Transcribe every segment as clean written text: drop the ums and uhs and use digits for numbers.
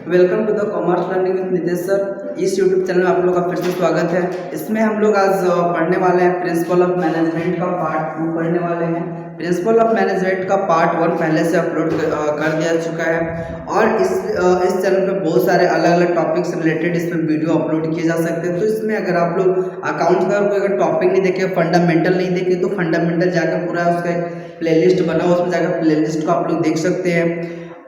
Welcome to the commerce learning with Nitesh sir. इस YouTube channel में आप लोग का फिर से स्वागत है। इसमें हम लोग आज पढ़ने वाले हैं प्रिंसिपल ऑफ मैनेजमेंट का पार्ट 2 पढ़ने वाले हैं। प्रिंसिपल ऑफ मैनेजमेंट का पार्ट 1 पहले से अपलोड कर दिया चुका है और इस चैनल पे बहुत सारे अलग अलग टॉपिक से रिलेटेड इसमें वीडियो अपलोड किए जा सकते हैं। तो इसमें अगर आप लोग अकाउंट का अगर टॉपिक नहीं देखे, फंडामेंटल नहीं देखे, तो फंडामेंटल जाकर पूरा उसका प्लेलिस्ट बना हुआ, उसमें जाकर प्लेलिस्ट को आप लोग देख सकते हैं।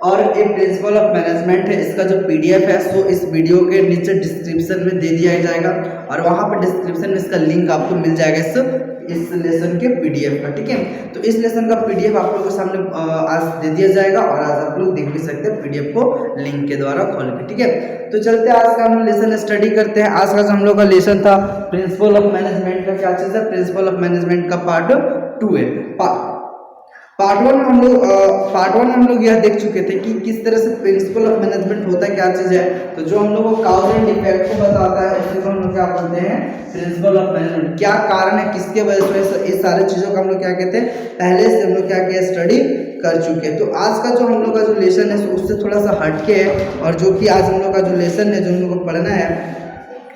और एक प्रिंसिपल ऑफ मैनेजमेंट है, इसका जो पीडीएफ है सो इस वीडियो के नीचे डिस्क्रिप्शन में दे दिया जाएगा और वहां पर डिस्क्रिप्शन में इसका लिंक आपको मिल जाएगा इस लेसन के पीडीएफ का। ठीक है, तो इस लेसन का पीडीएफ आप लोगों के सामने आज दे दिया जाएगा और आज आप लोग देख भी सकते हैं पीडीएफ को लिंक के द्वारा खोल के। ठीक है, तो चलते आज का हम लेसन स्टडी करते हैं। आज का हम लोग का लेसन था प्रिंसिपल ऑफ मैनेजमेंट का क्या चीज है, प्रिंसिपल ऑफ मैनेजमेंट का पार्ट 2 है। पार्ट वन में हम लोग यह देख चुके थे कि किस तरह से प्रिंसिपल ऑफ मैनेजमेंट होता है, क्या चीज है। तो जो हम लोग को काउज एंड इफेक्ट को बताता है उसे हम लोग क्या बोलते हैं, प्रिंसिपल ऑफ मैनेजमेंट। क्या कारण है, किसके वजह से, इस सारे चीजों का हम लोग क्या कहते हैं, पहले से हम लोग क्या किया, स्टडी कर चुके हैं। तो आज का जो हम लोग का जो लेसन है उससे थोड़ा सा हटके है और जो कि आज हम लोग का जो लेसन है जो हम लोग को पढ़ना है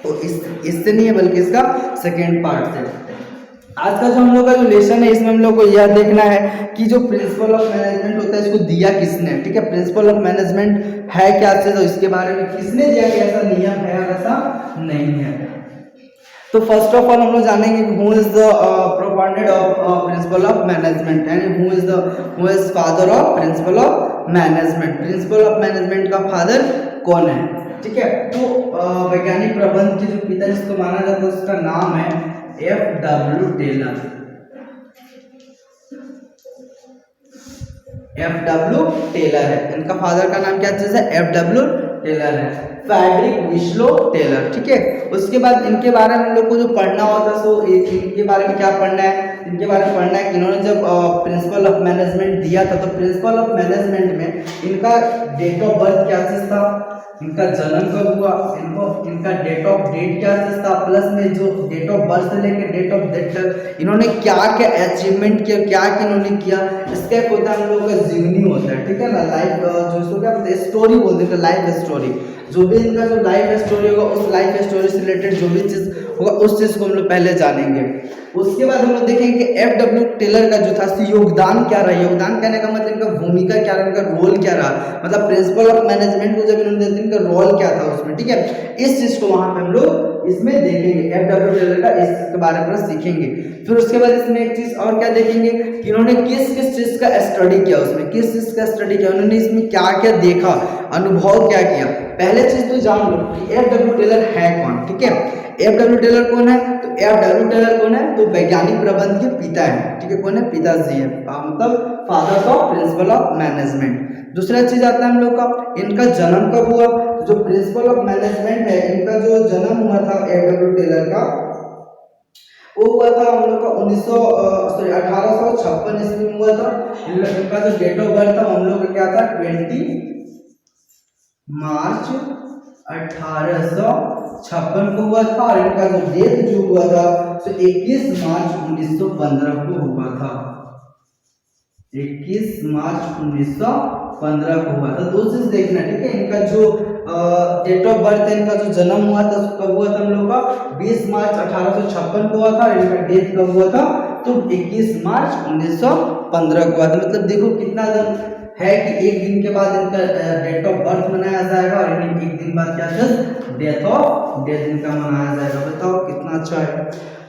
वो इससे नहीं है बल्कि इसका सेकेंड पार्ट से। आज का जो हम लोग का जो लेसन है इसमें हम लोग को यह देखना है कि जो प्रिंसिपल ऑफ मैनेजमेंट होता है इसको दिया किसने। ठीक है, प्रिंसिपल ऑफ मैनेजमेंट है क्या चीज, तो इसके बारे में किसने दिया कि ऐसा नियम है और ऐसा नहीं है। तो फर्स्ट ऑफ ऑल हम लोग जानेंगे who is the proponent of principle of management and who is father of principle of management. Principle of management का फादर कौन है। ठीक है, तो वैज्ञानिक प्रबंध के जो पिता जिसको माना जाता है उसका नाम है F.W. टेलर। F.W. टेलर है, इनका फादर का नाम क्या चीज है, F.W. टेलर है, फ्रेडरिक विस्लो टेलर। ठीक है, उसके बाद इनके बारे में हम लोग को जो पढ़ना होता है सो इनके बारे में क्या पढ़ना है, इनके बारे में पढ़ना है कि इन्होंने जब प्रिंसिपल ऑफ मैनेजमेंट दिया था तो प्रिंसिपल ऑफ मैनेजमेंट में इनका डेट ऑफ बर्थ क्या चीज था, इनका जन्म कब हुआ, इनका डेट ऑफ डेट क्या चीज था, प्लस में जो डेट ऑफ बर्थ से लेकर डेट ऑफ डेथ तक इन्होंने क्या क्या अचीवमेंट किया, क्या क्या इन्होंने किया, इसका एक होता है हम लोगों का जीवनी होता है। ठीक है ना, लाइफ जो इसको क्या बोलते हैं, स्टोरी बोलते हैं, लाइफ स्टोरी। जो भी इनका जो लाइफ स्टोरी होगा उस लाइफ स्टोरी से रिलेटेड जो भी चीज होगा उस चीज को हम लोग पहले जानेंगे। उसके बाद हम लोग देखेंगे कि F.W. टेलर का जो था योगदान क्या रहा। योगदान कहने का मतलब इनका भूमिका क्या रहा, इनका रोल क्या रहा, मतलब प्रिंसिपल ऑफ मैनेजमेंट को जब इन्होंने दिया इनका रोल क्या था उसमें। ठीक है, इस चीज को वहां पे हम लोग इसमें देखेंगे, F.W. टेलर का इसके बारे में सीखेंगे। फिर उसके बाद इसमें एक चीज और क्या देखेंगे कि इन्होंने किस किस चीज का स्टडी किया, उसमें किस चीज का स्टडी किया, उन्होंने इसमें क्या क्या देखा, अनुभव क्या किया। पहले चीज तो जान लो कि F.W. टेलर है कौन। ठीक है, F.W. टेलर कौन है, तो F.W. टेलर कौन है, तो वैज्ञानिक प्रबंध के पिता है। ठीक है, कौन है, पिताजी है, मतलब father of principle of management. दूसरा चीज आता है हम लोग का इनका जन्म कब हुआ। जो प्रिंसिपल ऑफ मैनेजमेंट है इनका जो जन्म हुआ था F.W. टेलर का वो हुआ था हम लोग का 1856 ईस्वी में हुआ था। इनका जो डेट ऑफ बर्थ था हम लोग का क्या था, 20 मार्च 1856 को हुआ था और इनका जो डेथ जो हुआ था तो 21 मार्च 1915 को हुआ था। 21 मार्च 1915 को हुआ था। दो चीज देखना, ठीक है, इनका जो डेट ऑफ बर्थ है, इनका जो जन्म हुआ था कब हुआ था हम लोग का 20 मार्च 1856 को हुआ था और इनका डेथ कब हुआ था, तो 21 मार्च 1915 को हुआ था। मतलब देखो कितना दिन है कि एक दिन के बाद इनका डेट ऑफ बर्थ मनाया जाएगा और एक दिन बाद क्या था, डेथ इनका मनाया जाएगा। बताओ कितना अच्छा है।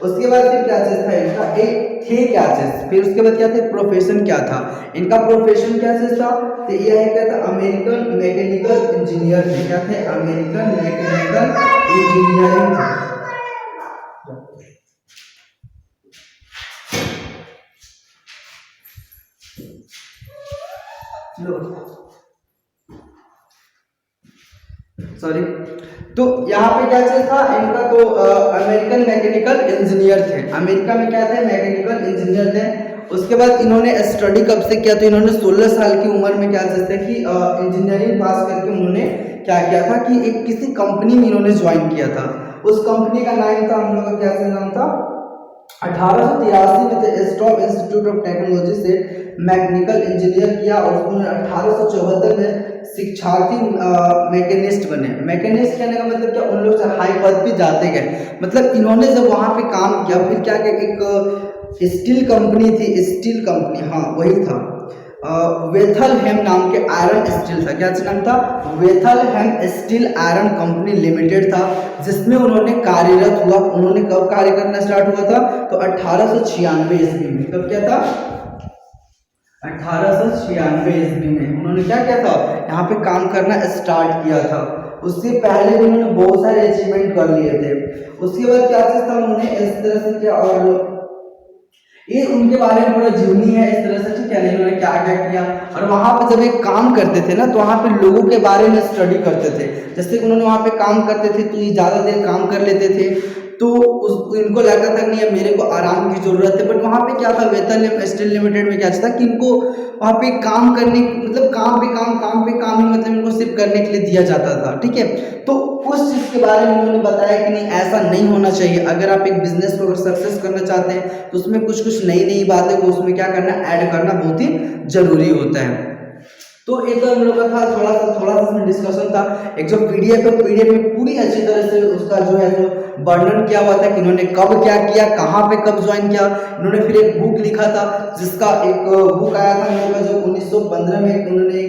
उसके बाद फिर क्या चीज था इनका, एक थे क्या चीज, फिर उसके बाद क्या थे, प्रोफेशन क्या था, इनका प्रोफेशन क्या चीज था, तो यह है क्या था, अमेरिकन मैकेनिकल इंजीनियर थे। क्या थे, अमेरिकन मैकेनिकल इंजीनियरिंग थे। सॉरी, तो यहाँ पे क्या चीज था इनका, तो अमेरिकन मैकेनिकल इंजीनियर थे। अमेरिका में क्या थे, मैकेनिकल इंजीनियर थे। उसके बाद इन्होंने स्टडी कब से किया, तो इन्होंने 16 साल की उम्र में क्या चीज थे कि इंजीनियरिंग पास करके उन्होंने क्या किया था कि एक किसी कंपनी में इन्होंने ज्वाइन किया था। उस कंपनी का नाम था हम लोग का क्या नाम था, 1883 में थे स्टॉप इंस्टीट्यूट ऑफ टेक्नोलॉजी से मैकेनिकल इंजीनियर किया और उन्होंने 1874 में शिक्षार्थी मैकेनिस्ट बने। मैकेनिस्ट कहने का मतलब क्या, उन लोग से हाई पद पे जाते गए। मतलब इन्होंने जब वहाँ पे काम किया, फिर क्या कि एक स्टील कंपनी थी, स्टील कंपनी, हाँ वही था, वेथलहेम नाम के आयरन स्टील था। क्या नाम था? वेथलहेम स्टील आयरन कंपनी लिमिटेड था, जिसमें उन्होंने कार्यरत हुआ। उन्होंने कब कार्य करना स्टार्ट हुआ था? तो 1896 ईस्वी में। कब क्या था? 1896 ईस्वी में उन्होंने क्या किया था? यहाँ पे काम करना स्टार्ट किया था। उससे पहले भी उन्होंने बहुत सारे अचीवमेंट कर लिए थे। उसके बाद क्या चीज था, उन्होंने इस तरह से किया, और ये उनके बारे में पूरा जीवनी है इस तरह से, ठीक है, इन्होंने क्या क्या किया। और वहाँ पे जब एक काम करते थे ना, तो वहाँ पे लोगों के बारे में स्टडी करते थे। जैसे उन्होंने वहाँ पे काम करते थे तो ये ज़्यादा देर काम कर लेते थे, तो इनको लगता था नहीं, मेरे को आराम की जरूरत है। बट वहाँ पे क्या था, वेथलहेम स्टील लिमिटेड में क्या था कि इनको वहाँ पे काम करने, मतलब काम पे काम ही, मतलब इनको सिर्फ करने के लिए दिया जाता था, ठीक है। तो उस चीज़ के बारे में उन्होंने बताया कि नहीं, ऐसा नहीं होना चाहिए। अगर आप एक बिजनेस को अगर सक्सेस करना चाहते हैं तो उसमें कुछ कुछ नई नई बातें को उसमें क्या करना, ऐड करना बहुत ही जरूरी होता है। तो एक हम लोग का था थोड़ा सा इसमें डिस्कशन था। एक जो पीडीएफ है, पीडीएफ में पूरी अच्छी तरह से उसका जो है जो वर्णन किया हुआ था कि इन्होंने कब क्या किया, कहाँ पे कब ज्वाइन किया। इन्होंने फिर एक बुक लिखा था, जिसका एक बुक आया था इन लोगों का जो 1915 में उन्होंने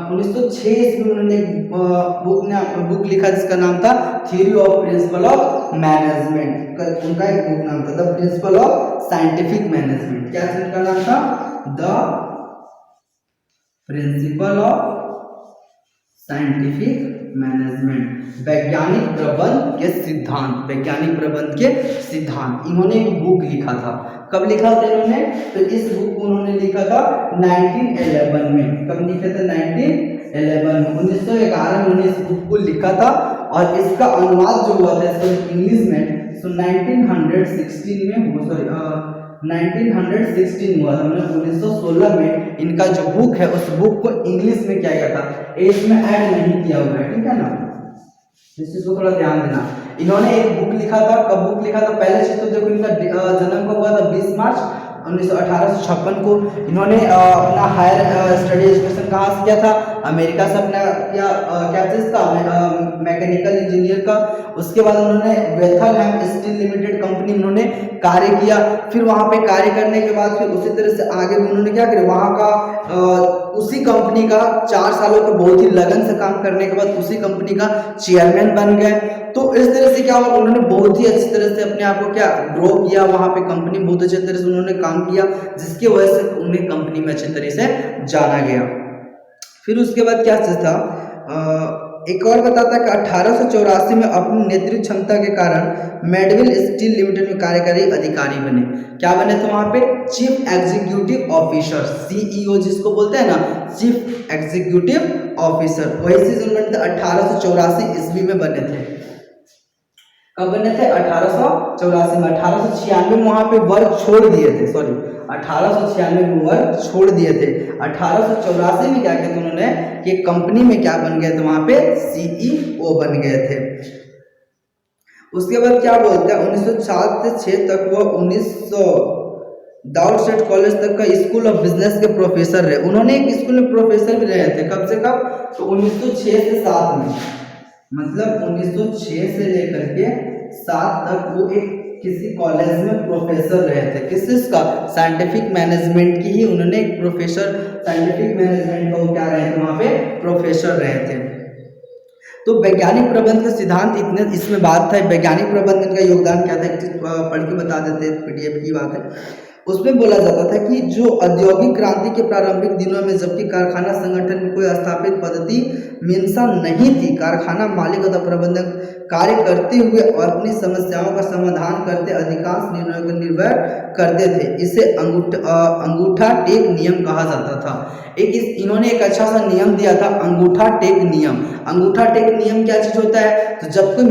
1906 ईस्वी में उन्होंने बुक लिखा, जिसका नाम था theory of principle of management. उनका एक बुक नाम था the principle of scientific management. क्या उनका नाम था? The principle of scientific management, वैज्ञानिक प्रबंध के सिद्धांत, वैज्ञानिक प्रबंध के सिद्धांत। इन्होंने एक बुक लिखा था। कब लिखा था इन्होंने? तो इस बुक को उन्होंने लिखा था 1911 में। कब लिखा था? 1911 में, 1911 में उन्होंने इस बुक को लिखा था। और इसका अनुवाद जो हुआ था इसका इंग्लिश में, तो 1916 में, सॉरी 1916 हुआ था। 1916 में इनका जो बुक है, उस बुक को इंग्लिश में क्या गया था, इसमें ऐड नहीं किया हुआ है, ठीक है ना, इस चीज को थोड़ा ध्यान देना। इन्होंने एक बुक लिखा था। कब बुक लिखा था? पहले चीज तो देखो, इनका जन्म कब हुआ था? 20 मार्च 1856 को। इन्होंने अपना हायर स्टडी एजुकेशन कहाँ से किया था? अमेरिका से अपना किया। क्या चीज का? मैकेनिकल इंजीनियर का। उसके बाद उन्होंने वेथलहेम स्टील लिमिटेड कंपनी में उन्होंने कार्य किया। फिर वहाँ पे कार्य करने के बाद फिर उसी तरह से आगे भी उन्होंने क्या किया, वहाँ का उसी कंपनी का 4 सालों के बहुत ही लगन से काम करने के बाद उसी कंपनी का चेयरमैन बन गए। तो इस तरह से क्या हुआ, उन्होंने बहुत ही अच्छी तरह से अपने आप को क्या ग्रो किया। वहाँ पे कंपनी बहुत अच्छी तरह से उन्होंने काम किया, जिसकी वजह से उन्हें कंपनी में अच्छी तरह से जाना गया। फिर उसके बाद क्या चीज था, एक और बताता है कि 1884 में अपनी नेतृत्व क्षमता के कारण मेडविल स्टील लिमिटेड में कार्यकारी अधिकारी बने। क्या बने थे वहां पे? चीफ एग्जीक्यूटिव ऑफिसर, सीईओ जिसको बोलते हैं ना, चीफ एग्जीक्यूटिव ऑफिसर। वही चीज उन्होंने 1884 ईस्वी में बने थे। कब बने थे? 1884 में। 1896 में वहां पे वर्क छोड़ दिए थे, सॉरी 1896 में वर्क छोड़ दिए थे। 1884 में क्या किया उन्होंने कि कंपनी में क्या बन गए थे, वहां पे सीईओ बन गए थे। उसके बाद क्या बोलते हैं, 1907 से 6 तक वो 1900 दाउड स्टेट कॉलेज तक का स्कूल ऑफ बिजनेस के प्रोफेसर रहे। उन्होंने एक स्कूल में प्रोफेसर भी रहे थे। कब से कब? तो 1906 से 7 में, मतलब 1906 से लेकर के 7 तक वो एक किसी कॉलेज में प्रोफेसर रहे थे। किस चीज का? साइंटिफिक मैनेजमेंट की ही उन्होंने एक प्रोफेसर, साइंटिफिक मैनेजमेंट का वो क्या रहे थे, वहां पे प्रोफेसर रहे थे। तो वैज्ञानिक प्रबंध का सिद्धांत, इतने इसमें बात था। वैज्ञानिक प्रबंध का योगदान क्या था, पढ़ के बता देते, पीडीएफ की बात है। उसमें बोला जाता था कि जो औद्योगिक क्रांति के प्रारंभिक दिनों में जबकि कारखाना संगठन में कोई स्थापित पद्धति मीमांसा नहीं थी, कारखाना मालिक तथा प्रबंधक कार्य करते हुए और अपनी समस्याओं का समाधान करते अधिकांश निर्णयों को निर्भर करते थे। इसे अंगूठा टेक नियम कहा जाता था। इन्होंने एक अच्छा सा नियम दिया था, अंगूठा टेक नियम। अंगूठा टेक नियम क्या चीज होता है? तो जब कोई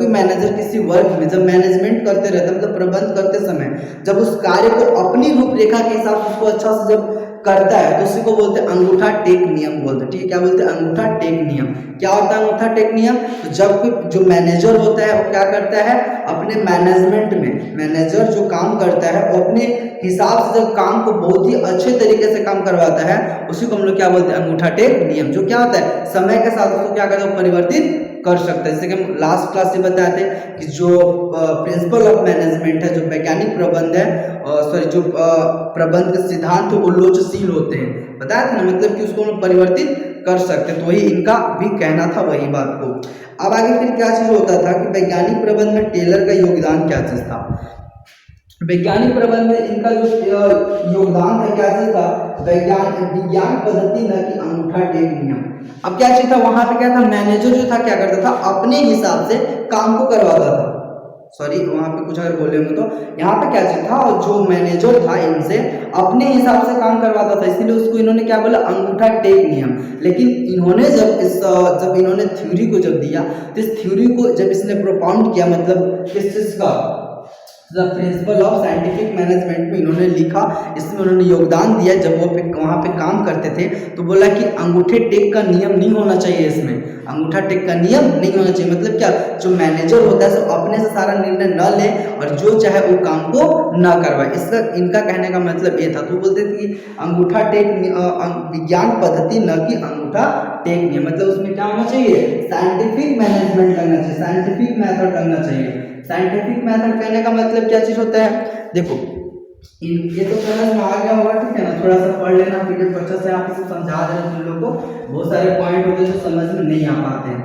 मैनेजर किसी वर्क में जब मैनेजमेंट करते रहता है, मतलब प्रबंध करते समय जब उस कार्य को अपनी रूपरेखा के हिसाब से उसको अच्छा से जब करता है तो उसी को बोलते हैं अंगूठा टेक नियम बोलते हैं। ठीक है, क्या बोलते हैं? अंगूठा टेक नियम। क्या होता है अंगूठा टेक नियम? तो जब कोई जो मैनेजर होता है वो क्या करता है, अपने मैनेजमेंट में मैनेजर जो काम करता है वो अपने हिसाब से जब काम को बहुत ही अच्छे तरीके से काम करवाता है, उसी को हम लोग क्या बोलते हैं? अंगूठा टेक नियम। जो क्या होता है, समय के साथ उसको क्या करता है, परिवर्तित कर सकता है। जैसे कि हम लास्ट क्लास में बताए थे कि जो प्रिंसिपल ऑफ मैनेजमेंट है, जो वैज्ञानिक प्रबंध है, सॉरी जो प्रबंध के सिद्धांत वो लोचशील होते हैं, बताया था ना, मतलब कि उसको हम परिवर्तित कर सकते हैं। तो वही इनका भी कहना था, वही बात को। अब आगे फिर क्या चीज होता था कि वैज्ञानिक प्रबंध में टेलर का योगदान क्या चीज था? वैज्ञानिक प्रबंध में इनका जो योगदान था, क्या चीज था? विज्ञान पद्धति न कि अंगूठा टेक नियम। अब क्या चीज था वहां पे? क्या था, मैनेजर जो था क्या करता था, अपने हिसाब से काम को करवाता था। सॉरी, वहां पे कुछ अगर बोले होंगे तो यहाँ पे क्या चीज था, जो मैनेजर था इनसे अपने हिसाब से काम करवाता था, इसीलिए उसको इन्होंने क्या बोला? अंगूठा टेक नियम। लेकिन इन्होंने जब इन्होंने थ्योरी को जब दिया, तो इस थ्योरी को जब इसने प्रोपाउंड किया, मतलब किस चीज का, the principle of scientific management में इन्होंने लिखा, इसमें उन्होंने योगदान दिया। जब वो वहाँ पे काम करते थे तो बोला कि अंगूठे टेक का नियम नहीं होना चाहिए, इसमें अंगूठा टेक का नियम नहीं होना चाहिए। मतलब क्या, जो मैनेजर होता है सो अपने से सारा निर्णय न ले और जो चाहे वो काम को न करवाए। इसका इनका कहने का मतलब ये था। तो बोलते थे कि अंगूठा टेक विज्ञान पद्धति न कि अंगूठा टेक नियम। मतलब उसमें क्या होना चाहिए? साइंटिफिक मैनेजमेंट लगना चाहिए, साइंटिफिक मेथड लगना चाहिए। साइंटिफिक मेथड कहने का मतलब क्या चीज होता है? देखो ये तो समझ में आ गया होगा, ठीक है ना? थोड़ा सा पढ़ लेना, पीडीएफ बच्चा से आप इसको समझा देना तुम लोग को। बहुत सारे पॉइंट होते हैं जो समझ में नहीं आ पाते हैं।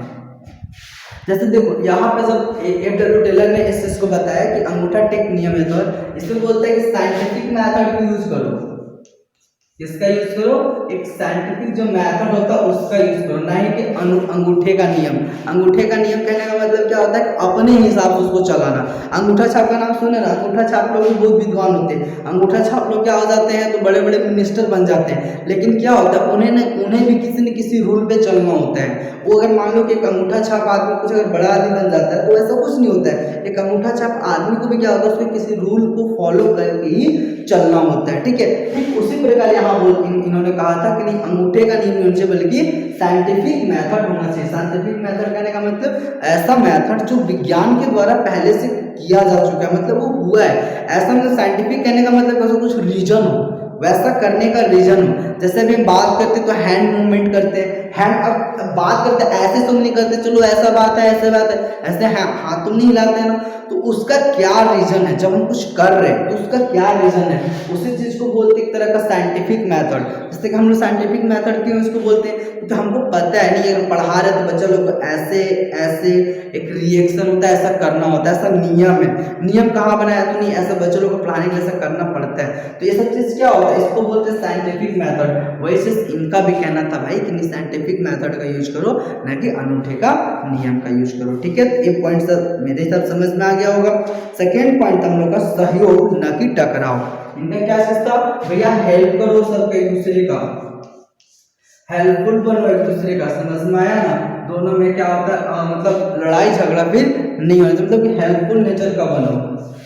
जैसे देखो यहाँ पे जब एफ.डब्ल्यू. टेलर ने इस चीज को बताया कि अंगूठा टेक नियम है, तो इसमें बोलते हैं कि साइंटिफिक मेथड को यूज करो। किसका यूज करो? एक साइंटिफिक जो मेथड होता है उसका यूज करो, ना ही कि अंगूठे का नियम। अंगूठे का नियम कहने का मतलब क्या होता है? अपने हिसाब से उसको चलाना। अंगूठा छाप का नाम सुने ना? अंगूठा छाप लोग भी बहुत विद्वान होते हैं। अंगूठा छाप लोग क्या हो जाते हैं, तो बड़े बड़े मिनिस्टर बन जाते हैं। लेकिन क्या होता है, उन्हें भी किसी न किसी रूल पे चलना होता है। वो अगर मान लो कि एक अंगूठा छाप आदमी कुछ अगर बड़ा आदमी बन जाता है तो ऐसा कुछ नहीं होता है। एक अंगूठा छाप आदमी को भी क्या होता है, उसको किसी रूल को फॉलो करके ही चलना होता है, ठीक है? ठीक उसी प्रकार यहाँ इन्होंने कहा था कि नहीं, अंगूठे का नियम नहीं होना चाहिए बल्कि साइंटिफिक मेथड होना चाहिए। साइंटिफिक मेथड कहने का मतलब ऐसा मेथड जो विज्ञान के द्वारा पहले से किया जा चुका है, मतलब वो हुआ है ऐसा। मतलब साइंटिफिक कहने का मतलब ऐसा कुछ रीजन हो, वैसा करने का रीजन हो। जैसे अभी हम बात करते तो हैंड मूवमेंट करते हैं, हैंड अब बात करते ऐसे तुम नहीं करते, चलो ऐसा बात है ऐसे बात है, ऐसे हाथ तुम नहीं हिलाते हैं ना, तो उसका क्या रीजन है? जब हम कुछ कर रहे हैं तो उसका क्या रीजन है? उसी चीज को बोलते एक तरह का साइंटिफिक मेथड। जैसे कि हम लोग साइंटिफिक मेथड क्यों इसको बोलते हैं? तो हमको पता है नहीं, अगर पढ़ा रहे तो बच्चा लोग को ऐसे ऐसे एक रिएक्शन होता है, ऐसा करना होता है, ऐसा नियम है। नियम कहाँ बनाया? तो नहीं, ऐसा बच्चों लोग को पढ़ाने के लिए ऐसा करना पड़ता है। तो ये सब चीज क्या होता है? इसको बोलते हैं साइंटिफिक मेथड। वैसे इनका भी कहना था भाई कि नहीं, साइंटिफिक मेथड का यूज करो, न कि अंगूठे का नियम का यूज करो, ठीक है? एक पॉइंट सर मेरे हिसाब समझ में आ गया होगा। सेकेंड पॉइंट हम लोग का सहयोग न कि टकराव। इनका क्या चीज था भैया? हेल्प करो सबके, एक दूसरे का हेल्पफुल बनो, एक दूसरे का। समझ में आया ना? दोनों में क्या होता है, मतलब लड़ाई झगड़ा फिर नहीं होना, मतलब कि हेल्पफुल नेचर का बनो।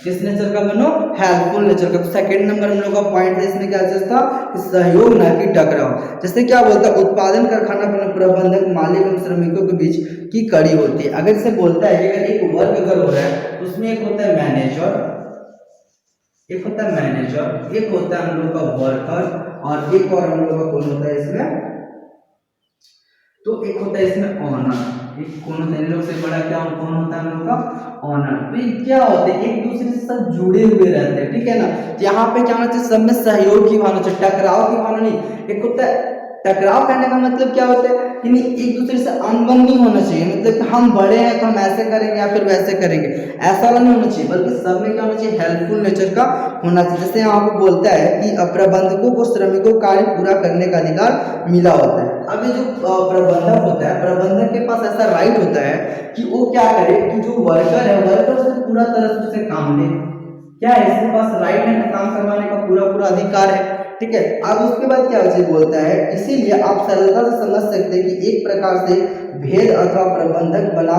किस नेचर का बनो? हेल्पफुल नेचर का। तो सेकंड नंबर हम लोग का पॉइंट है, इसमें क्या चीज था? सहयोग ना कि टकराव। जैसे क्या बोलता है, उत्पादन कारखाना प्रबंधक मालिक और श्रमिकों के बीच की कड़ी होती है। अगर इसे बोलता है कि अगर एक वर्क अगर हो रहा है तो उसमें एक होता है मैनेजर, एक होता है मैनेजर, एक होता है हम लोग का वर्कर, और एक और हम लोग का कौन होता है इसमें? तो एक होता है इसमें ऑनर। एक कौन होता है इन लोग से बड़ा? क्या कौन होता है हम लोग का? ऑनर। तो ये क्या होते हैं? एक दूसरे से सब जुड़े हुए रहते हैं, ठीक है ना? यहाँ पे क्या होना चाहिए? सब में सहयोग की भावना चाहिए, टकराव की भावना नहीं। एक होता है टकराव कहने का मतलब क्या होता है कि नहीं, एक दूसरे से अनबन नहीं होना चाहिए। मतलब कि हम बड़े हैं तो हम ऐसे करेंगे या फिर वैसे करेंगे, ऐसा वाला नहीं होना चाहिए, बल्कि सब में क्या होना चाहिए? हेल्पफुल नेचर का होना चाहिए। जैसे यहाँ पे बोलता है कि प्रबंधकों को श्रमिकों कार्य पूरा करने का अधिकार मिला होता है। अब ये जो प्रबंधक होता है, प्रबंधक के पास ऐसा राइट होता है कि वो क्या करे कि जो वर्कर है, वर्कर से पूरा तरह से काम ले। क्या है? इसके पास राइट है काम करवाने का, पूरा अधिकार है, ठीक है? अब उसके बाद क्या चीज बोलता है, इसीलिए आप सरलता से समझ सकते हैं कि एक प्रकार से भेद अथवा प्रबंधक बना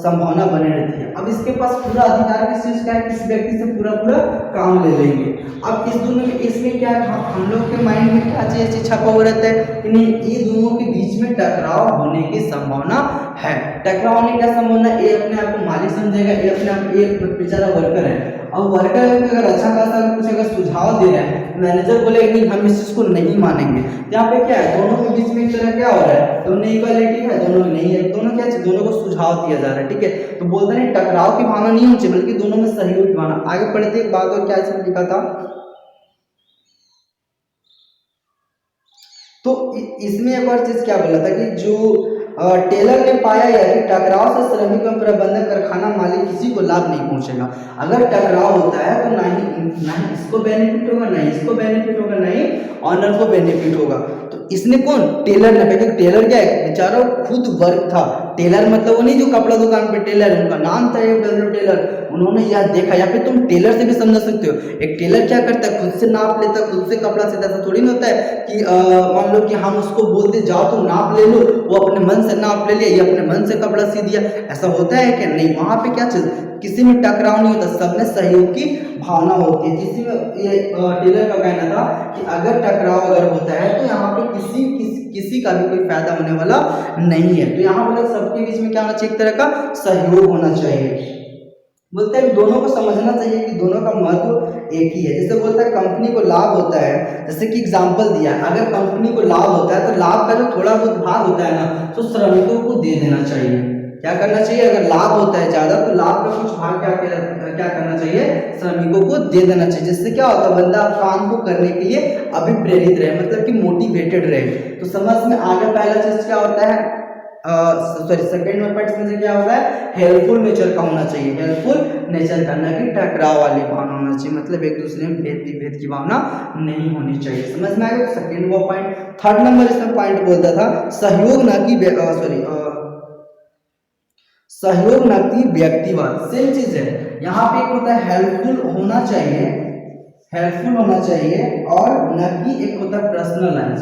संभावना बनी रहती है। अब इसके पास पूरा अधिकार किस चीज का है, किस व्यक्ति से पूरा पूरा काम ले लेंगे। अब इस दोनों में इसमें क्या हम लोग के माइंड में क्या चीज छपा हुआ रहता है कि नहीं, ये दोनों के बीच में टकराव होने की संभावना है। टकराव होने की क्या संभावना, ये अपने आप को मालिक समझेगा, ये अपने आप एक बेचारा वर्कर है। अब वर्कर अगर अच्छा खासा कुछ अगर सुझाव दे रहा है, मैनेजर बोलेगा नहीं हम इस चीज को नहीं मानेंगे। यहाँ पे क्या है, दोनों के बीच में एक तरह क्या हो रहा है, दोनों इक्वालिटी है, दोनों नहीं है, दोनों क्या है, दोनों को सुझाव दिया जा रहा है। ठीक है, तो बोलते नहीं टकराव की भावना नहीं होनी चाहिए, बल्कि दोनों में सहयोग की भावना। आगे पढ़ते एक बात और क्या इसमें लिखा था, तो इसमें एक और चीज क्या बोला था कि जो टेलर ने पाया यह कि टकराव से श्रमिक एवं प्रबंधक कारखाना मालिक किसी को लाभ नहीं पहुंचेगा। अगर टकराव होता है तो ना ही इसको बेनिफिट होगा, ना ही इसको बेनिफिट होगा, ना ही ऑनर को बेनिफिट होगा। तो इसने कौन, टेलर ने, क्योंकि टेलर क्या है, बेचारा खुद वर्क था। टेलर मतलब वो नहीं जो कपड़ा दुकान पे टेलर है, उनका नाम था डब्ल्यू टेलर। उन्होंने यह देखा, या फिर तुम टेलर से भी समझ सकते हो, एक टेलर क्या करता है, खुद से नाप लेता, खुद से कपड़ा सीता। ऐसा थोड़ी ना होता है कि मान लो कि हम उसको बोलते जाओ तुम नाप ले लो, वो अपने मन से नाप ले लिया, ये अपने मन से कपड़ा सी दिया। ऐसा होता है क्या, नहीं। वहां पे क्या चीज, किसी में टकराव नहीं होता, सब में सहयोग की भावना होती है। जिसमें ये टेलर का कहना था कि अगर टकराव अगर होता है तो यहाँ पे किसी का भी कोई फायदा होने वाला नहीं है। तो यहाँ पर सबके बीच में क्या होना चाहिए, एक तरह का सहयोग होना चाहिए। बोलते हैं दोनों को समझना चाहिए कि दोनों का महत्व एक ही है। जैसे बोलता है कंपनी को लाभ होता है, जैसे कि एग्जांपल दिया, अगर कंपनी को लाभ होता है तो लाभ का जो थोड़ा बहुत भाग होता है ना, तो श्रमिकों को दे देना चाहिए। क्या करना चाहिए, अगर लाभ होता है ज्यादा तो लाभ का कुछ भाग क्या करना चाहिए, श्रमिकों को दे देना चाहिए। जिससे क्या होता है, बंदा काम को करने के लिए अभिप्रेरित रहे, मतलब कि मोटिवेटेड रहे। तो समझ में आगे पहला चीज क्या होता है, सेकंड में पॉइंट में क्या होता है, हेल्पफुल नेचर का होना चाहिए, हेल्पफुल नेचर का, ना कि टकराव वाली भावना होना चाहिए, मतलब एक दूसरे में भेद की भावना नहीं होनी चाहिए। समझ में आएगा, सेकंड वो पॉइंट। थर्ड नंबर इसमें पॉइंट बोलता था सहयोग ना कि सहयोग ना कि व्यक्तिवाद। सेम चीज है, यहाँ पे एक होता है हेल्पफुल होना चाहिए, हेल्पफुल होना चाहिए, और न कि एक होता है पर्सनलाइज,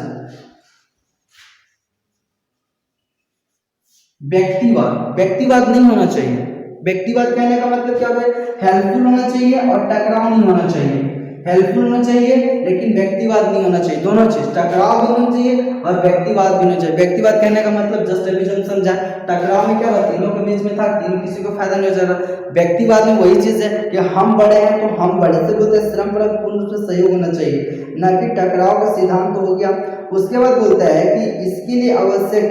व्यक्तिवाद नहीं होना चाहिए। व्यक्तिवाद कहने का मतलब क्या होता है, हेल्पफुल होना चाहिए और टकराव नहीं होना चाहिए। हेल्पफुल होना चाहिए लेकिन व्यक्तिवाद नहीं होना चाहिए, दोनों चीज, टकराव भी होना चाहिए और व्यक्तिवाद भी होना चाहिए। व्यक्तिवाद कहने का मतलब जस्ट अभी हम समझा, टकराव में क्या हुआ, तीनों के बीच में था, तीनों किसी को फायदा नहीं हो रहा। व्यक्तिवाद में वही चीज है कि हम बड़े हैं तो हम बड़े से बोलते हैं, श्रम पर पूर्ण रूप से सहयोग होना चाहिए, न कि टकराव का सिद्धांत हो गया। उसके बाद बोलता है कि इसके लिए आवश्यक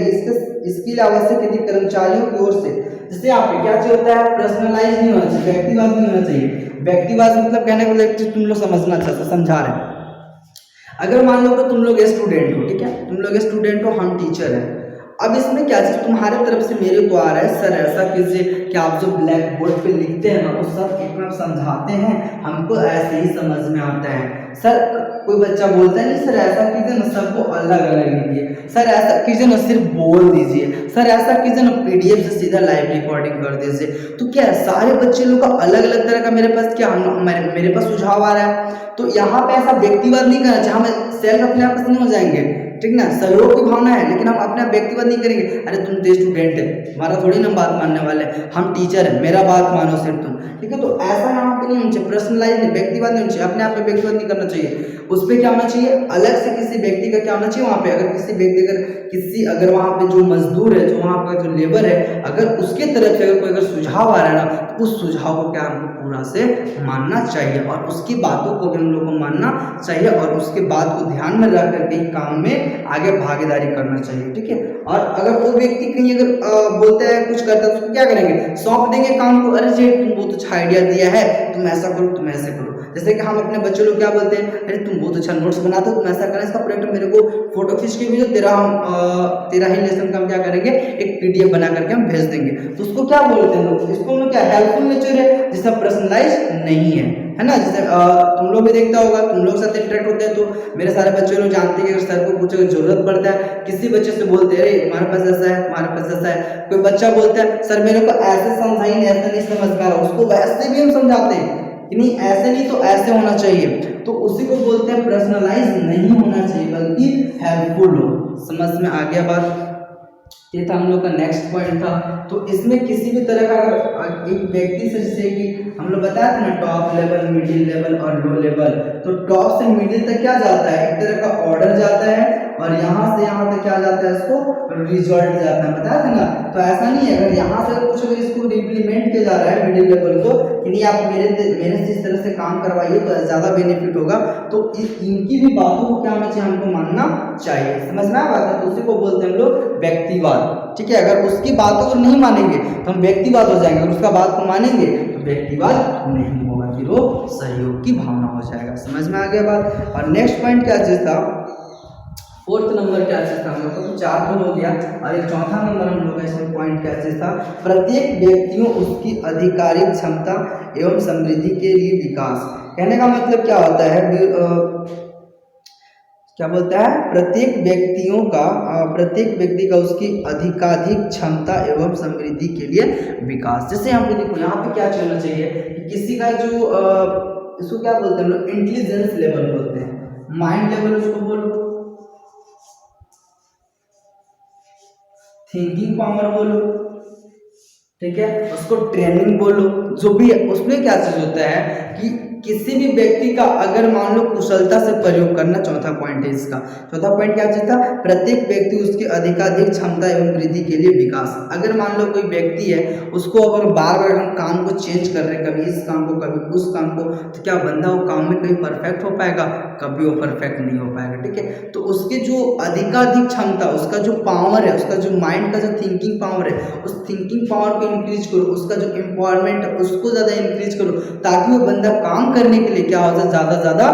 यदि कर्मचारियों की ओर से, जैसे यहाँ पे क्या चीज होता है, पर्सनलाइज नहीं होना चाहिए, व्यक्तिवाद नहीं होना चाहिए। व्यक्तिवाद मतलब कहने को मतलब तुम लोग समझना चाहते, समझा रहे हैं। अगर मान लो कि तुम लोग स्टूडेंट हो, ठीक है, तुम लोग स्टूडेंट हो, हम टीचर हैं। अब इसमें क्या चीज तुम्हारे तरफ से मेरे को आ रहा है, सर ऐसा कीजिए कि आप जो ब्लैक बोर्ड पे लिखते हैं ना, वो सब इतना समझाते हैं, हमको ऐसे ही समझ में आता है। सर कोई बच्चा बोलता है नहीं सर ऐसा कीजिए ना, सबको अलग अलग लिखिए, सर ऐसा कीजिए ना, सिर्फ बोल दीजिए, सर ऐसा कीजिए ना, पीडीएफ से सीधा लाइव रिकॉर्डिंग कर दीजिए। तो क्या है, सारे बच्चे लोग का अलग अलग तरह का मेरे पास क्या मेरे पास सुझाव आ रहा है। तो यहाँ पे ऐसा व्यक्तिवाद नहीं करना चाहिए, हम सेल्फ अपने आप से नहीं हो जाएंगे, ठीक ना, सहयोग की भावना है, लेकिन हम अपने व्यक्तिवाद नहीं करेंगे। अरे तुम तो स्टूडेंट है, हमारा थोड़ी ना बात मानने वाले, हम टीचर है, मेरा बात मानो सिर्फ तुम, ठीक है। तो ऐसा यहाँ पे नहीं होना चाहिए, पर्सनलाइज नहीं, व्यक्तिवाद नहीं होना चाहिए, अपने आप पे व्यक्तिवाद नहीं करना चाहिए। उस पर क्या होना चाहिए, अलग से किसी व्यक्ति का क्या होना चाहिए, वहाँ पे अगर किसी व्यक्ति अगर वहाँ पे जो मजदूर है, जो वहाँ का जो लेबर है, अगर उसके तरफ से अगर कोई सुझाव आ रहा है ना, तो उस सुझाव को क्या हमको पूरा से मानना चाहिए, और उसकी बातों को भी हम लोग को मानना चाहिए, और उसके बात को ध्यान में रख करके काम में आगे भागीदारी करना चाहिए, ठीक है। और अगर वो व्यक्ति कहीं अगर बोलता है कुछ करता है तो उसको क्या करेंगे, सौंप देंगे काम को, अरे जी तुम बहुत अच्छा आइडिया दिया है, तुम ऐसा करो, तुम ऐसे करो। जैसे कि हम अपने बच्चों लोग क्या बोलते हैं, अरे तुम बहुत अच्छा नोट्स बनाते हो, तुम ऐसा करना, इसका प्रोजेक्ट मेरे को फोटो खींच के भेजो, तेरा ही लेसन का हम क्या करेंगे, एक पीडीएफ बना करके हम भेज देंगे। तो उसको क्या बोलते हैं लोग, इसको हम लोग क्या, हेल्पफुल नेचर है, जिसका पर्सनलाइज नहीं है ना। जैसे तुम लोग भी देखता होगा, तुम लोग साथ इंटरेक्ट होते हैं तो मेरे सारे बच्चे लोग जानते हैं कि अगर सर को कुछ जरूरत पड़ता है, किसी बच्चे से बोलते हैं अरे हमारे पास ऐसा है, हमारे पास ऐसा है, कोई बच्चा बोलता है सर मेरे को ऐसे समझाइए, ऐसा नहीं समझ पा रहा, उसको वैसे भी हम समझाते हैं कि नहीं ऐसे नहीं तो ऐसे होना चाहिए। तो उसी को बोलते हैं पर्सनलाइज नहीं होना चाहिए, बल्कि हेल्पफुल हो। समझ में आ गया बात। ये था हम लोग का नेक्स्ट पॉइंट था। तो इसमें किसी भी तरह का अगर एक व्यक्ति से, जैसे कि हम लोग बताया था ना टॉप लेवल, मिडिल लेवल और लो लेवल, तो टॉप से मिडिल तक क्या जाता है, एक तरह का ऑर्डर जाता है, और यहाँ से यहाँ तक क्या जाता है, इसको रिजल्ट जाता है, बताया था ना। तो ऐसा नहीं है, अगर यहाँ से कुछ अगर इसको इम्प्लीमेंट किया जा रहा है मिडिल लेवल को कि नहीं आप मेरे से इस तरह से काम करवाइए तो ज़्यादा बेनिफिट होगा, तो इनकी भी बातों को क्या होना चाहिए, हमको मानना चाहिए। समझ में आ बात है, तो उसी को बोलते हैं हम लोग व्यक्तिवाद। ठीक है, अगर उसकी बातों को नहीं मानेंगे तो हम व्यक्तिवाद हो जाएंगे, अगर उसका बात को मानेंगे तो व्यक्तिवाद नहीं होगा, फिर वो सहयोग की भावना हो जाएगा। समझ में आ गया बात। और नेक्स्ट पॉइंट क्या चीज था, फोर्थ नंबर क्या चीज था हम लोग को, 4 तो हो गया, और एक चौथा नंबर हम लोग का इसमें पॉइंट क्या चीज था, प्रत्येक व्यक्तियों उसकी आधिकारिक क्षमता एवं समृद्धि के लिए विकास। कहने का मतलब क्या होता है, क्या बोलता है, प्रत्येक व्यक्ति का उसकी अधिकाधिक क्षमता एवं समृद्धि के लिए विकास। जैसे हम देखो यहाँ पे क्या चलना चाहिए कि किसी का जो इसको क्या बोलते हैं हम लोग, इंटेलिजेंस लेवल बोलते हैं, माइंड लेवल उसको बोलो, थिंकिंग पावर बोलो, ठीक है, उसको ट्रेनिंग बोलो, जो भी है उसमें क्या चीज होता है कि किसी भी व्यक्ति का अगर मान लो कुशलता से प्रयोग करना, चौथा पॉइंट है इसका। चौथा पॉइंट क्या चीज था, प्रत्येक व्यक्ति उसकी अधिकाधिक क्षमता एवं वृद्धि के लिए विकास। अगर मान लो कोई व्यक्ति है, उसको अगर बार बार हम काम को चेंज कर रहे हैं, कभी इस काम को कभी उस काम को, तो क्या बंदा वो काम में कहीं परफेक्ट हो पाएगा, कभी वो परफेक्ट नहीं हो पाएगा। ठीक है, तो उसकी जो अधिकाधिक क्षमता, उसका जो पावर है, उसका जो माइंड का जो थिंकिंग पावर है, उस थिंकिंग पावर को इंक्रीज करो, उसका जो एम्पावरमेंट है उसको ज़्यादा इंक्रीज करो, ताकि वो बंदा काम करने के लिए क्या हो जाए, ज़्यादा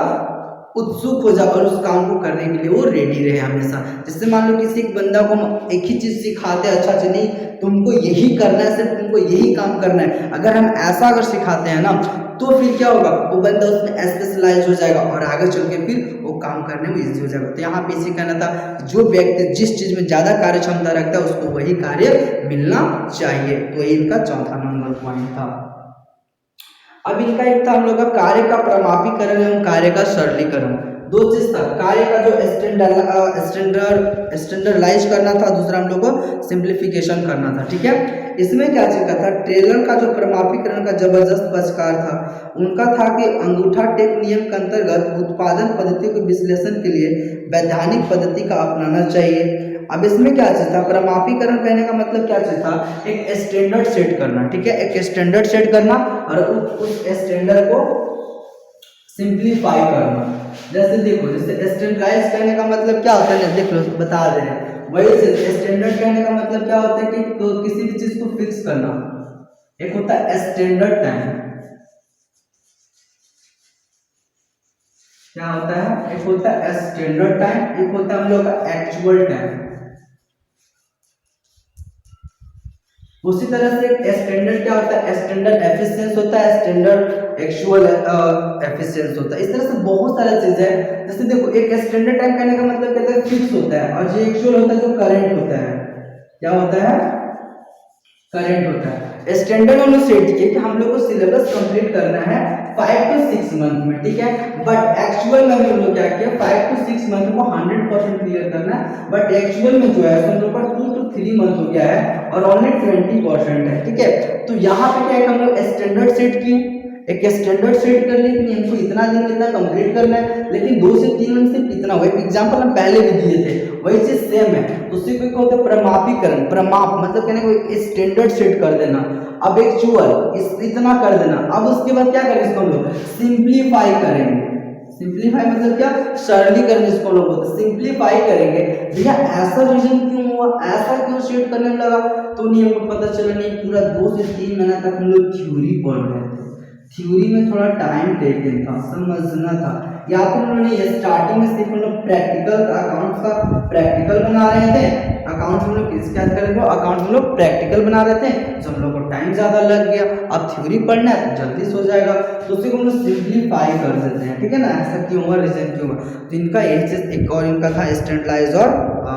उत्सुक हो जाए और उस काम को करने के लिए वो रेडी रहे हमेशा। जैसे मान लो किसी एक बंदा को हम एक ही चीज़ सिखाते हैं, अच्छा नहीं तुमको यही करना है, सिर्फ तुमको यही काम करना है, अगर हम ऐसा अगर सिखाते हैं ना, तो फिर क्या होगा, वो बंदा उसमें स्पेशलाइज हो जाएगा और आगे चल के फिर वो काम करने में इजी हो जाएगा। तो यहाँ पे इसी कहना था, जो व्यक्ति जिस चीज़ में ज़्यादा कार्य क्षमता रखता है उसको वही कार्य मिलना चाहिए। तो इनका चौथा नंबर पॉइंट था। अब इनका एक था हम लोग का कार्य का प्रमापीकरण एवं कार्य का सरलीकरण। दो चीज था, कार्य का जो स्टैंडर्डाइज करना था, दूसरा हम लोग को सिंप्लीफिकेशन करना था। ठीक है, इसमें क्या चीज का था, ट्रेलर का जो प्रमापीकरण का जबरदस्त बहिष्कार था, उनका था कि अंगूठा टेक नियम के अंतर्गत उत्पादन पद्धतियों के विश्लेषण के लिए वैधानिक पद्धति का अपनाना चाहिए। अब इसमें क्या चीज था, प्रमापीकरण कहने का मतलब क्या चीज था, एक स्टैंडर्ड सेट करना। ठीक है, एक स्टैंडर्ड सेट करना और उस स्टैंडर्ड को सिंप्लीफाई करना। जैसे देखो, जैसे स्टैंडर्डाइज करने का मतलब क्या होता है, देख लो बता दे रहे हैं, वही से स्टैंडर्ड कहने का मतलब क्या होता है कि तो किसी भी चीज को फिक्स करना। एक होता है स्टैंडर्ड टाइम, क्या होता है, एक होता है स्टैंडर्ड टाइम, एक होता है हम लोग का एक्चुअल टाइम। उसी तरह से स्टैंडर्ड क्या होता है, स्टैंडर्ड एफिशिएंस होता है, स्टैंडर्ड एक्चुअल एफिशिएंस होता है। इस तरह से बहुत सारी चीजें हैं। जैसे देखो, एक स्टैंडर्ड टाइम कहने का मतलब कहता है फिक्स होता है, और जो एक्चुअल होता है जो करंट होता है, क्या होता है, करंट होता है। स्टैंडर्ड हम लोग सेट किए कि हम लोग को सिलेबस कंप्लीट करना है 5 to 6 मंथ में। ठीक है, बट एक्चुअल में हम लोग क्या किया, 5 to 6 मंथ को 100% क्लियर करना है, बट एक्चुअल में जो है हम लोग का 2 to 3 मंथ हो गया है और ओनली 20% है। ठीक है, तो यहाँ पे क्या है, हम लोग स्टैंडर्ड सेट किए, एक स्टैंडर्ड सेट कर लिए कि हमको इतना दिन में इतना कंप्लीट करना है, लेकिन 2 से 3 मंथ से इतना हुआ। एग्जांपल हम पहले भी दिए थे, वही चीज सेम है। तो उसी को होता है प्रमापीकरण। प्रमाप मतलब कहने को स्टैंडर्ड सेट कर देना, अब एक्चुअल इतना कर देना। अब उसके बाद क्या करेंगे, इसको हम लोग सिंप्लीफाई करेंगे। सिंप्लीफाई मतलब क्या, सरलीकरण इसको लोग बोलते हैं, सिंप्लीफाई करेंगे। भैया ऐसा रीजन क्यों हुआ, ऐसा क्यों सेट करने में लगा, तो नहीं हमको पता चला। नहीं, पूरा 2 से 3 महीना तक हम लोग थ्योरी पढ़ रहे थे, थ्योरी में थोड़ा टाइम टेकन था, समझना था। या फिर उन्होंने स्टार्टिंग में सिर्फ हम लोग प्रैक्टिकल अकाउंट का प्रैक्टिकल बना रहे थे, अकाउंट हम लोग किस क्या करेंगे, अकाउंट हम लोग प्रैक्टिकल बना रहे थे, जो हम लोग को टाइम ज़्यादा लग गया। अब थ्योरी पढ़ना है तो जल्दी से हो जाएगा, तो उसी को हम लोग सिंप्लीफाई कर देते हैं। ठीक है ना, ऐसा क्यों हुआ, रीजन क्यों हुआ। तो इनका एक चीज, एक और इनका था स्टैंडर्डाइज और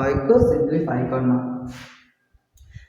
एक को सिंप्लीफाई करना।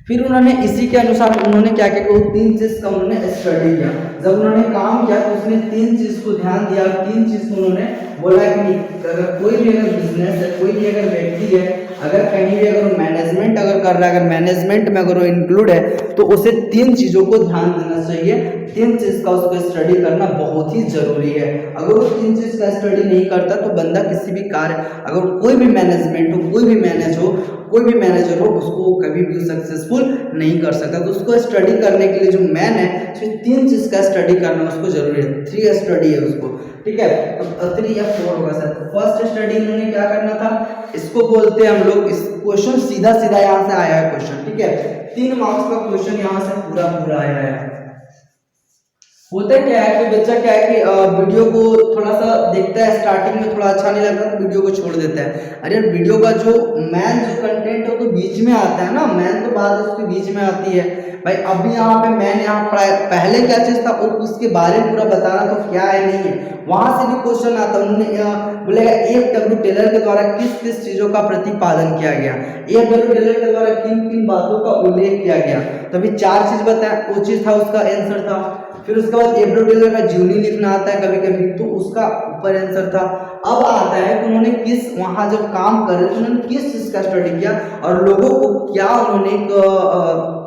फिर उन्होंने इसी के अनुसार उन्होंने क्या किया, 3 चीज का उन्होंने स्टडी किया। जब उन्होंने काम किया तो उसने 3 चीज को ध्यान दिया, 3 चीज को उन्होंने बोला कि अगर कोई भी अगर बिजनेस है, कोई भी अगर व्यक्ति है, अगर कहीं भी अगर मैनेजमेंट अगर कर रहा है, अगर मैनेजमेंट में अगर वो इंक्लूड है तो उसे 3 चीज़ों को ध्यान देना चाहिए। 3 चीज़ का उसको स्टडी करना बहुत ही जरूरी है। अगर वो 3 चीज़ का स्टडी नहीं करता तो बंदा किसी भी कार्य, अगर कोई भी मैनेजमेंट हो, कोई भी मैनेजर हो, उसको कभी भी सक्सेसफुल नहीं कर सकता। तो उसको स्टडी करने के लिए जो मैन है, सिर्फ 3 चीज़ का स्टडी करना उसको जरूरी है। 3 स्टडी है उसको, ठीक है। अब 3 या 4 होगा सर। फर्स्ट स्टडी इन्होंने क्या करना था, इसको बोलते हैं हम लोग, इस क्वेश्चन सीधा यहाँ से आया है क्वेश्चन, ठीक है। 3 मार्क्स का क्वेश्चन यहाँ से पूरा आया है। होता क्या है कि बच्चा क्या है कि वीडियो को थोड़ा सा देखता है, स्टार्टिंग में थोड़ा अच्छा नहीं लगता तो वीडियो को छोड़ देता है। अरे वीडियो का जो कंटेंट है वो तो बीच में आता है ना, मैन तो बात उसके बीच में आती है भाई। अभी यहाँ पे मैंने पहले क्या चीज था उसके बारे में पूरा बताना, तो क्या है नहीं है, वहां से भी क्वेश्चन आता है। उन्होंने बोलेगा A.W. टेलर के द्वारा किस किस चीजों का प्रतिपादन किया गया, A.W. टेलर के द्वारा किन किन बातों का उल्लेख किया गया। तो अभी 4 चीज बताया, वो चीज था उसका आंसर था। फिर उसके बाद A.W. टेलर का जीवनी लिखना आता है कभी कभी, तो उसका ऊपर आंसर था। अब आता है कि उन्होंने किस, वहां जब काम कर रहे थे उन्होंने किस चीज का स्टडी किया और लोगों को क्या उन्होंने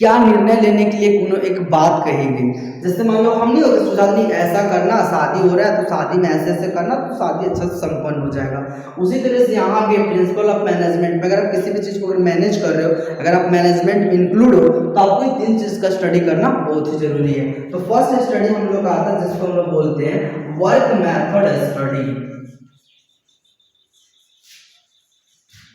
क्या निर्णय लेने के लिए एक बात कही गई। जैसे मान लो हम नहीं होते सुझाव नहीं ऐसा करना, शादी हो रहा है तो शादी में ऐसे ऐसे करना तो शादी अच्छा से संपन्न हो जाएगा। उसी तरह से यहाँ भी प्रिंसिपल ऑफ मैनेजमेंट में अगर आप किसी भी चीज़ को अगर मैनेज कर रहे हो, अगर आप मैनेजमेंट में इंक्लूड हो तो आपको 3 चीज़ का स्टडी करना बहुत ही जरूरी है। तो फर्स्ट स्टडी हम लोग का आता है जिसको हम लोग बोलते हैं वर्क मेथड स्टडी।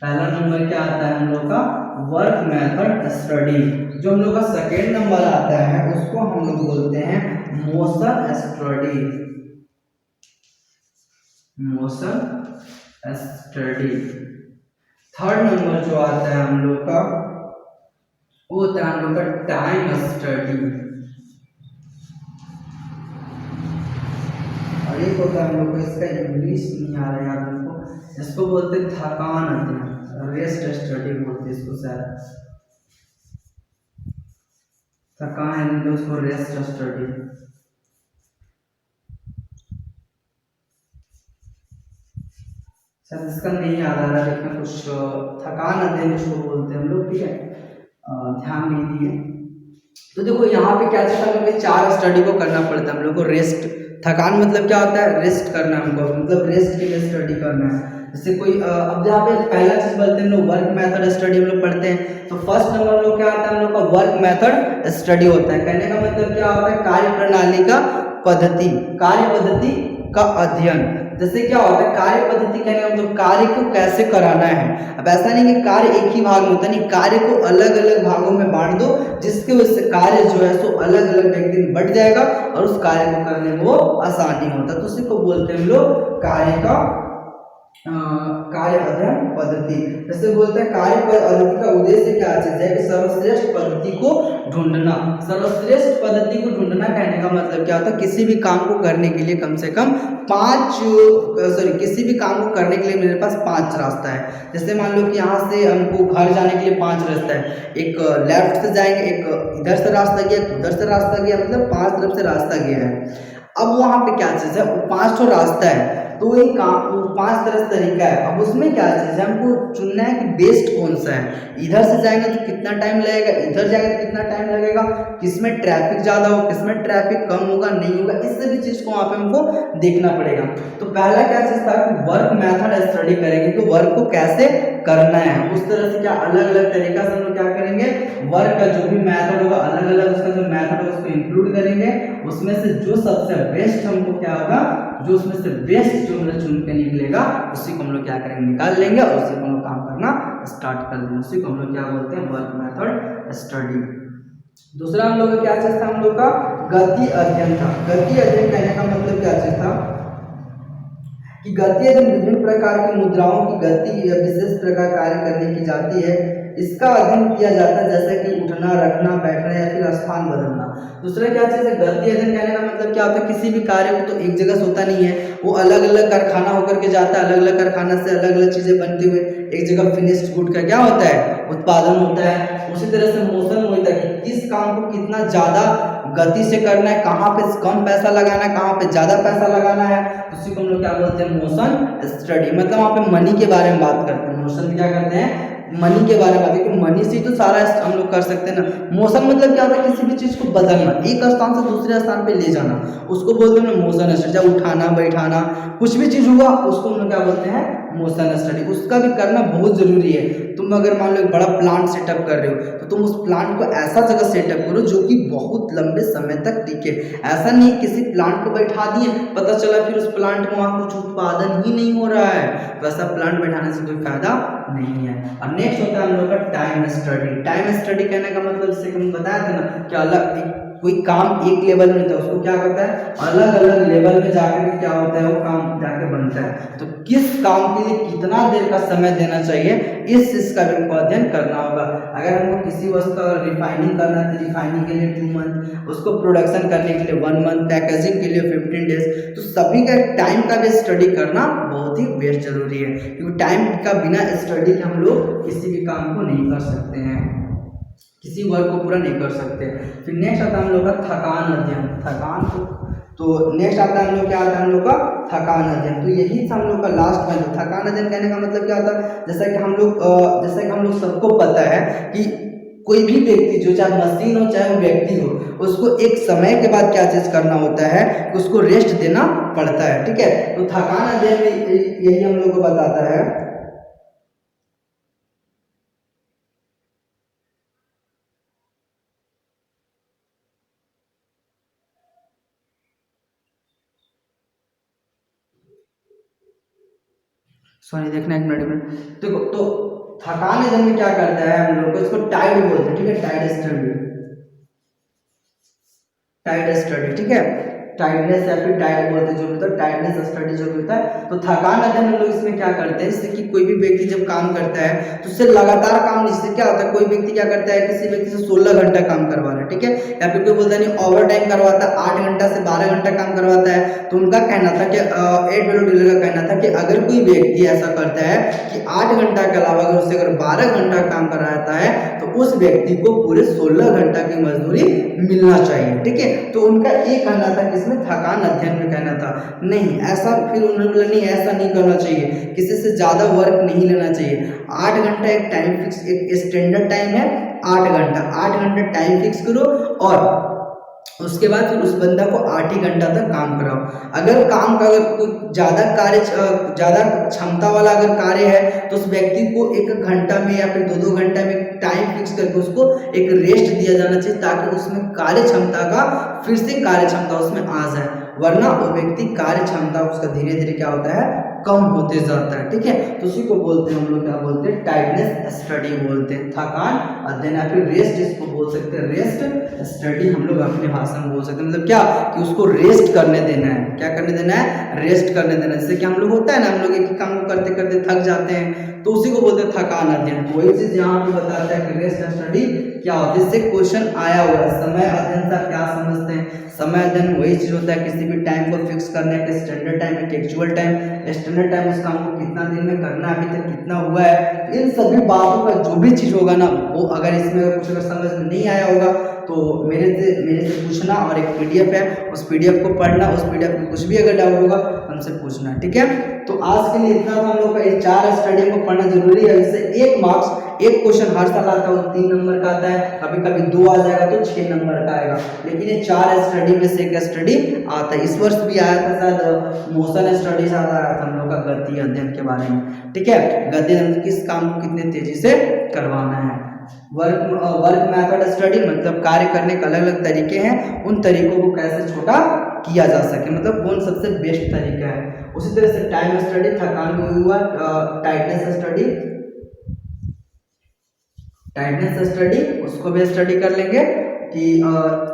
पहला नंबर क्या आता है हम लोग का, वर्क मेथड स्टडी। जो हम लोग का सेकेंड नंबर आता है उसको हम लोग बोलते हैं मोशन स्टडी। थर्ड नंबर जो आता है हम लोग का वो होता है हम लोग का टाइम स्टडी। और एक होता है हम लोग को, इसका इंग्लिश नहीं आ रहा है आपको, इसको बोलते हैं थकान अध्ययन, रेस्ट स्टडी बोलते हैं इसको शायद, थकान उसको रेस्ट स्टडी। शायद इसका नहीं याद आ रहा, लेकिन कुछ थकान अध्ययन इसको बोलते हैं हम लोग, ठीक है, ध्यान नहीं दिए। तो देखो यहाँ पे क्या चीज़ हमें 4 स्टडी को करना पड़ता है हम लोग को। रेस्ट, थकान मतलब क्या होता है, रेस्ट करना हमको, मतलब रेस्ट के लिए स्टडी करना है। जैसे कोई अब यहाँ पे पहला चीज बोलते हैं हम लोग वर्क मेथड स्टडी हम लोग पढ़ते हैं। तो फर्स्ट नंबर हम लोग क्या आता है हम लोग का वर्क मेथड स्टडी होता है। कहने का मतलब क्या होता है, कार्य प्रणाली का पद्धति, कार्य पद्धति का अध्ययन। जैसे क्या होता है कार्य पद्धति, कहने का मतलब कार्य को कैसे कराना है। अब ऐसा नहीं कि कार्य एक ही भाग में होता नहीं, कार्य को अलग अलग भागों में बांट दो जिसके वजह से कार्य जो है सो अलग अलग व्यक्ति में बढ़ जाएगा और उस कार्य को करने में वो आसानी होता। तो उसी को बोलते हैं हम लोग कार्य का कार्य अध्ययन पद्धति। जैसे बोलते हैं कार्य पद्धति का उद्देश्य क्या चीज है कि सर्वश्रेष्ठ पद्धति को ढूंढना। सर्वश्रेष्ठ पद्धति को ढूंढना कहने का मतलब क्या होता है, किसी भी काम को करने के लिए कम से कम किसी भी काम को करने के लिए मेरे पास 5 रास्ता है। जैसे मान लो कि यहाँ से हमको घर जाने के लिए 5 रास्ता है, एक लेफ्ट से जाएंगे, एक इधर से रास्ता गया, एक उधर से रास्ता गया, मतलब 5 तरफ से रास्ता गया है। अब वहाँ पे क्या चीज़ है, वो 5 तो रास्ता है, तो वही काम 5 तरह से तरीका है। अब उसमें क्या चीज़ है, हमको चुनना है कि बेस्ट कौन सा है। इधर से जाएंगे तो कितना टाइम लगेगा, इधर जाएंगे तो कितना टाइम लगेगा, किसमें ट्रैफिक ज़्यादा हो, किसमें ट्रैफिक कम होगा, नहीं होगा, इस सभी चीज़ को वहाँ पे हमको देखना पड़ेगा। तो पहला क्या चीज़ था कि वर्क मेथड स्टडी करेंगे कि वर्क को कैसे करना है। उस तरह से क्या अलग अलग तरीका से हम लोग क्या करेंगे, वर्क का जो भी मेथड होगा अलग अलग उसका जो मेथड होगा उसको इंक्लूड करेंगे। उसमें से जो सबसे बेस्ट हमको क्या होगा, जो उसमें से बेस्ट जो मतलब चुन के निकलेगा उसी को हम लोग क्या करेंगे, निकाल लेंगे और उसी को हम लोग काम करना स्टार्ट कर देंगे। उसी को हम लोग क्या बोलते हैं, वर्क मेथड स्टडी। दूसरा हम लोग का क्या चीज था, हम लोग का गति अध्ययन था। गति अध्ययन कहने का मतलब क्या चीज था कि गति अध्ययन विभिन्न प्रकार की मुद्राओं की गति या विशेष प्रकार कार्य करने की जाती है, इसका अध्ययन किया जाता है, जैसे कि उठना, रखना, बैठना या फिर स्थान बदलना। दूसरा क्या चीज़ है, गति अध्ययन कहने का मतलब क्या होता है, किसी भी कार्य को तो एक जगह से होता नहीं है, वो अलग अलग कारखाना होकर के जाता है, अलग अलग कारखाना से अलग अलग चीज़ें बनती हुई एक जगह फिनिश्ड गुड का क्या होता है, उत्पादन होता है। उसी तरह से मोशन होता है कि किस काम को कितना ज़्यादा गति से करना है, कहाँ पे कम पैसा लगाना है, कहाँ पे ज़्यादा पैसा लगाना है, उसी को हम लोग क्या बोलते हैं, मोशन स्टडी। मतलब वहाँ पे मनी के बारे में बात करते हैं। मोशन में क्या करते हैं, मनी के बारे में बात है कि मनी से तो सारा हम लोग कर सकते हैं ना। मोशन मतलब क्या होता है, किसी भी चीज़ को बदलना, एक स्थान से दूसरे स्थान पे ले जाना, उसको बोलते हैं ना मोशन स्टडी। चाहे उठाना बैठाना कुछ भी चीज़ हुआ उसको हम लोग क्या बोलते हैं, मोशन स्टडी। उसका भी करना बहुत ज़रूरी है। तुम अगर मान लो एक बड़ा प्लांट सेटअप कर रहे हो तो तुम उस प्लांट को ऐसा जगह सेटअप करो जो कि बहुत लंबे समय तक टिके। ऐसा नहीं किसी प्लांट को बैठा दिए, पता चला फिर उस प्लांट में वहाँ कुछ उत्पादन ही नहीं हो रहा है, वैसा प्लांट बैठाने से कोई फायदा नहीं है। और नेक्स्ट होता है हम लोग का टाइम स्टडी। टाइम स्टडी कहने का मतलब जैसे हम बताया था ना कि अलग कोई काम एक लेवल में था, उसको क्या करता है, अलग अलग लेवल में जाकर के क्या होता है, वो काम जाके बनता है। तो किस काम के लिए कितना देर का समय देना चाहिए, इस चीज का भी हमको अध्ययन करना होगा। अगर हमको किसी वस्तु का रिफाइनिंग करना है तो रिफाइनिंग के लिए 2 मंथ, उसको प्रोडक्शन करने के लिए 1 मंथ, पैकेजिंग के लिए 15 डेज। तो सभी का टाइम का भी स्टडी करना बहुत ही बेस्ट जरूरी है, क्योंकि टाइम का बिना स्टडी के हम लोग किसी भी काम को नहीं कर सकते हैं, किसी वर्क को पूरा नहीं कर सकते। फिर नेक्स्ट आता है हम लोग का थकान अध्ययन। थकान तो नेक्स्ट आता है हम लोग क्या आता है, हम लोग का थकान अध्ययन। तो यही था हम लोग का लास्ट में। थकान अध्ययन कहने का मतलब क्या होता है, जैसा कि हम लोग सबको पता है कि कोई भी व्यक्ति जो चाहे मशीन हो चाहे वो व्यक्ति हो, उसको एक समय के बाद क्या चीज करना होता है, उसको रेस्ट देना पड़ता है। ठीक है, तो थकान अध्ययन में यही हम लोग को बताता है। सॉरी देखना, 1 मिनट। देखो, तो थकान अध्ययन में क्या करता है, हम लोग को इसको टाइड बोलते हैं। ठीक है, टाइड स्टडी। ठीक है, टाइडनेस या फिर टाइड बोलते हैं, जो भी होता है टाइडनेस स्टडी जो भी होता है। तो थकान अध्ययन हम लोग इसमें क्या करते हैं, जैसे कि कोई भी व्यक्ति जब काम करता है तो उससे लगातार काम नहीं, इससे क्या होता है, कोई व्यक्ति क्या करता है, किसी व्यक्ति से 16 घंटा काम करवा रहा है, ठीक है, या फिर कोई बोलता है नहीं ओवर टाइम करवाता है, 8 घंटा से 12 घंटा काम करवाता है। तो उनका कहना था कि एड डीलर का कहना था कि अगर कोई व्यक्ति ऐसा करता है कि 8 घंटा के अलावा अगर उससे अगर 12 घंटा काम कराता है तो उस व्यक्ति को पूरे 16 घंटा की मजदूरी मिलना चाहिए। ठीक है, तो उनका ये कहना था कि इसमें थकान अध्ययन में कहना था नहीं, ऐसा फिर उन्होंने बोला नहीं ऐसा नहीं करना चाहिए, किसी से ज्यादा वर्क नहीं लेना चाहिए। 8 घंटा एक टाइम फिक्स, एक स्टैंडर्ड टाइम है 8 घंटा। 8 घंटा टाइम फिक्स करो और उसके बाद फिर उस बंदा को 8 ही घंटा तक काम कराओ। अगर काम का अगर कोई ज़्यादा क्षमता वाला अगर कार्य है तो उस व्यक्ति को 1 घंटा में या फिर 2-2 घंटा में टाइम फिक्स करके उसको एक रेस्ट दिया जाना चाहिए, ताकि उसमें कार्य क्षमता का फिर से कार्य क्षमता उसमें आ जाए, वरना वो व्यक्ति कार्य क्षमता उसका धीरे धीरे क्या होता है, कम होते जाता है। ठीक है, तो उसी को बोलते हैं हम लोग क्या बोलते हैं, टाइटनेस स्टडी बोलते हैं, थकान अध्ययन या फिर रेस्ट इसको बोल सकते हैं, रेस्ट स्टडी हम लोग अपनी भाषा में बोल सकते हैं। मतलब क्या कि उसको रेस्ट करने देना है, क्या करने देना है, रेस्ट करने देना है। जैसे कि हम लोग होता है ना, हम लोग एक ही काम को करते करते थक जाते हैं तो उसी को बोलते हैं थकान अध्ययन। तो वही चीज यहाँ पे बताता है कि रेस्ट स्टडी क्या होता है। इससे क्वेश्चन आया हुआ है, समय अध्ययन का क्या समझते हैं। समय अध्ययन वही चीज होता है किसी भी टाइम को फिक्स करने के, स्टैंडर्ड टाइम एक एक्चुअल टाइम, स्टैंडर्ड टाइम उस काम को कितना दिन में करना है, अभी तक कितना हुआ है, इन सभी बातों का जो भी चीज होगा ना, वो अगर इसमें कुछ अगर समझ में नहीं आया होगा तो मेरे से पूछना, और एक पीडीएफ है उस पीडीएफ को पढ़ना, उस पीडीएफ में कुछ भी अगर डाउट होगा हमसे पूछना। ठीक है, तो आज के लिए इतना था हम लोग का। ये 4 स्टडी को पढ़ना जरूरी है, इससे 1 मार्क्स, एक क्वेश्चन हर साल आता है, वो 3 नंबर का आता है, कभी कभी 2 आ जाएगा तो 6 नंबर का आएगा, लेकिन ये 4 स्टडी में से एक स्टडी आता है। इस वर्ष भी आया था शायद मोशन स्टडी शायद आया था हम लोग का, गति अध्ययन के बारे में। ठीक है, गति अध्ययन किस काम को कितने तेजी से करवाना है। वर्क मेथड स्टडी मतलब कार्य करने के अलग अलग तरीके हैं, उन तरीकों को कैसे छोटा किया जा सके, मतलब कौन सबसे बेस्ट तरीका है। उसी तरह से टाइम स्टडी, थकान को हुआ, टाइटनेस स्टडी उसको भी स्टडी कर लेंगे कि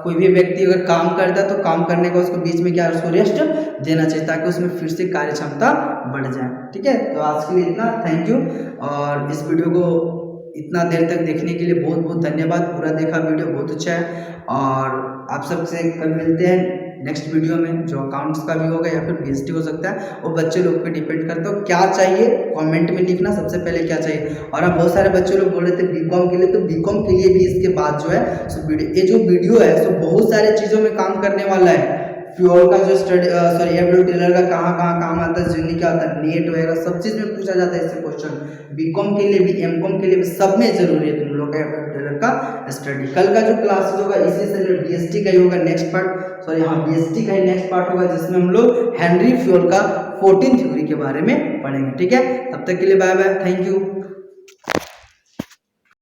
कोई भी व्यक्ति अगर काम करता है तो काम करने का उसको बीच में क्या उसको रेस्ट देना चाहिए, ताकि उसमें फिर से कार्य क्षमता बढ़ जाए। ठीक है, तो आज के लिए इतना, थैंक यू। और इस वीडियो को इतना देर तक देखने के लिए बहुत बहुत धन्यवाद। पूरा देखा वीडियो बहुत अच्छा है, और आप सबसे कल मिलते हैं नेक्स्ट वीडियो में, जो अकाउंट्स का भी होगा या फिर बीएसटी हो सकता है, वो बच्चे लोग पे डिपेंड करता है क्या चाहिए। कमेंट में लिखना सबसे पहले क्या चाहिए। और अब बहुत सारे बच्चे लोग बोल रहे थे बीकॉम के लिए, तो बीकॉम के लिए भी इसके बाद जो है सो ये जो वीडियो है सो बहुत सारे चीज़ों में काम करने वाला है। फ्यूल का जो स्टडी एब्रो टेलर का कहाँ कहाँ काम आता है, जिंदगी क्या आता है, नेट वगैरह सब चीज़ में पूछा जाता है इससे क्वेश्चन। बीकॉम के लिए भी, एमकॉम के लिए भी, सब में जरूरी है तुम लोग का एब्रो टेलर का स्टडी। कल का जो क्लासेस होगा इसी से बीएसटी का ही होगा नेक्स्ट पार्ट, सॉरी हाँ बीएसटी का ही नेक्स्ट पार्ट होगा, जिसमें हम लोग हेनरी फ्यूल का 14 थ्योरी के बारे में पढ़ेंगे। ठीक है, तब तक के लिए बाय बाय, थैंक यू।